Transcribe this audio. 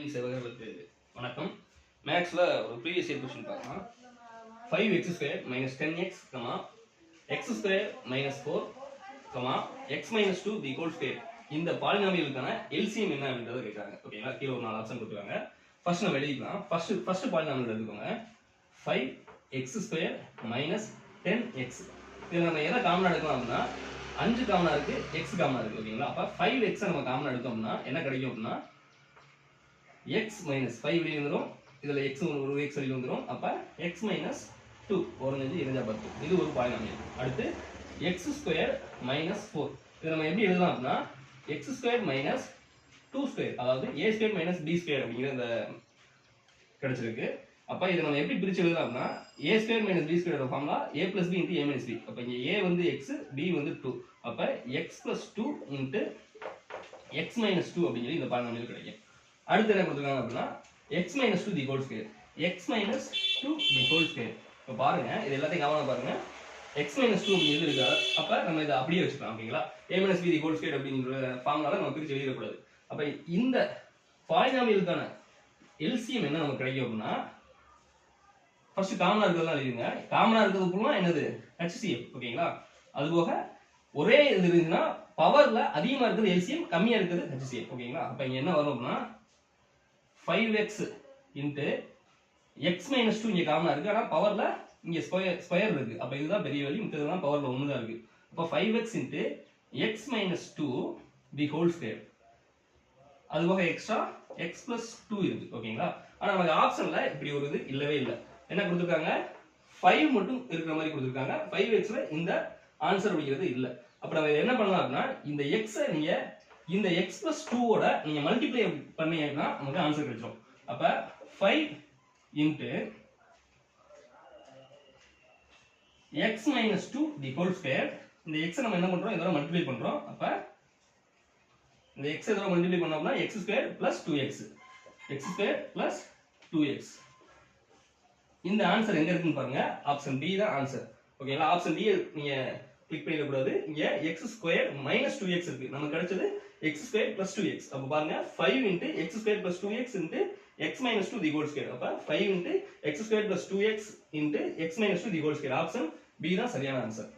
கல்வி சேவகர்களுக்கு வணக்கம். மேக்ஸ்ல ஒரு ப்ரீவியஸ் இயர் क्वेश्चन பார்க்கலாம். 5x2 10x, x2 4, x 2 the whole square. இந்த பாலினாமியலுக்கான LCM என்ன அப்படின்றத கேக்குறாங்க. ஓகேங்களா? கீழ ஒரு நாலு ஆப்ஷன் கொடுத்திருக்காங்க. ஃபர்ஸ்ட் நம்ம எழுதிக்கலாம். ஃபர்ஸ்ட் பாலினாமியல் எடுத்துக்கோங்க. 5x2 10x. இதுல நம்ம எதை காமனா எடுக்கலாம் அப்படினா 5 காமனா இருக்கு, x காமனா இருக்கு. ஓகேங்களா? அப்ப 5x நம்ம காமனா எடுத்தோம்னா என்ன கிடைக்கும் அப்படினா x minus 5 வெளிய வந்துரும். இதுல x ஒரு x வெளிய வந்துரும். அப்ப x minus 2 ஓரஞ்சு இரஞ்சா 10. இது ஒரு பாலினாமியல். அடுத்து x square minus 4. இத நம்ம எப்படி எழுதலாம் அப்படினா x square minus 2 square, அதாவது a square minus b square அப்படிங்கற இந்த கிடைச்சிருக்கு. அப்ப இத நம்ம எப்படி பிரிச்சு எழுதலாம் அப்படினா a square minus b square ஓட formula a plus b into a minus b. அப்ப இங்க a வந்து x, b வந்து 2. அப்ப x plus 2 into x minus 2 அப்படிங்கறது இந்த பாலினாமியல் கிடைக்கும். அடுத்து என்ன கொடுத்திருக்காங்க அப்படினா x minus 2 the whole square. x minus 2 the whole square. இப்ப பாருங்க, இது எல்லாத்தையும் கவனமா பாருங்க. x minus 2 அப்படிங்கிறது இருக்கு. அப்ப நம்ம இத அப்படியே வச்சுக்கலாம். ஓகேங்களா? a minus b the whole square அப்படிங்கற ஃபார்முலால நம்ம பிரிச்சு எழுத கூடாது. அப்ப இந்த பாலினாமியலுக்கான LCM என்ன நமக்கு கிடைக்கும் அப்படினா ஃபர்ஸ்ட் காமனா இருக்கிறதெல்லாம் எழுதுங்க. காமனா இருக்கிறது பூரா என்னது? HCF. ஓகேங்களா? அதுபோக ஒரே இது இருந்துனா பவர்ல அதிகமா இருக்குது LCM, கம்மியா இருக்குது HCF. ஓகேங்களா? அப்ப இங்க என்ன வரும் அப்படினா 5x into x minus 2 இங்க காமனா இருக்கு. ஆனா பவர்ல இங்க ஸ்கொயர் இருக்கு. அப்ப இதுதான் பெரிய வேல்யூ, மத்ததெல்லாம் பவர்ல 1 தான் இருக்கு. அப்ப 5x into x minus 2 the whole square. அதுபோக எக்ஸ்ட்ரா x plus 2 இருக்கு. ஓகேங்களா? ஆனா நமக்கு ஆப்ஷன்ல இப்படி ஒரு இது இல்லவே இல்ல. என்ன கொடுத்திருக்காங்க? 5 மட்டும் இருக்கிற மாதிரி கொடுத்திருக்காங்க. 5x ல இந்த ஆன்சர் அப்படிங்கிறது இல்ல. அப்ப நம்ம என்ன பண்ணலாம் அப்படினா இந்த x நீங்க இந்த x plus 2 ஓட நீங்க மல்டிப்ளை பண்ணீங்கன்னா நமக்கு ஆன்சர் கிடைக்கும். அப்ப 5 into x minus 2 the whole square. இந்த x நம்ம என்ன பண்றோம்? இதோட மல்டிப்ளை பண்றோம். அப்ப இந்த x இதோட மல்டிப்ளை பண்ணோம்னா x square plus 2x. x square plus 2x. இந்த ஆன்சர் எங்க இருக்குன்னு பாருங்க. ஆப்ஷன் B தான் ஆன்சர். ஓகேங்களா? ஆப்ஷன் B நீங்க கிளிக் பண்ணிட கூடாது. இங்க x square minus 2x இருக்கு. நமக்கு கிடைச்சது x square plus 2x. அப்ப பாருங்க 5 into x square plus 2x into x minus 2 the whole square. அப்ப 5 into x square plus 2x into x minus 2 the whole square. Option B தான் சரியான answer.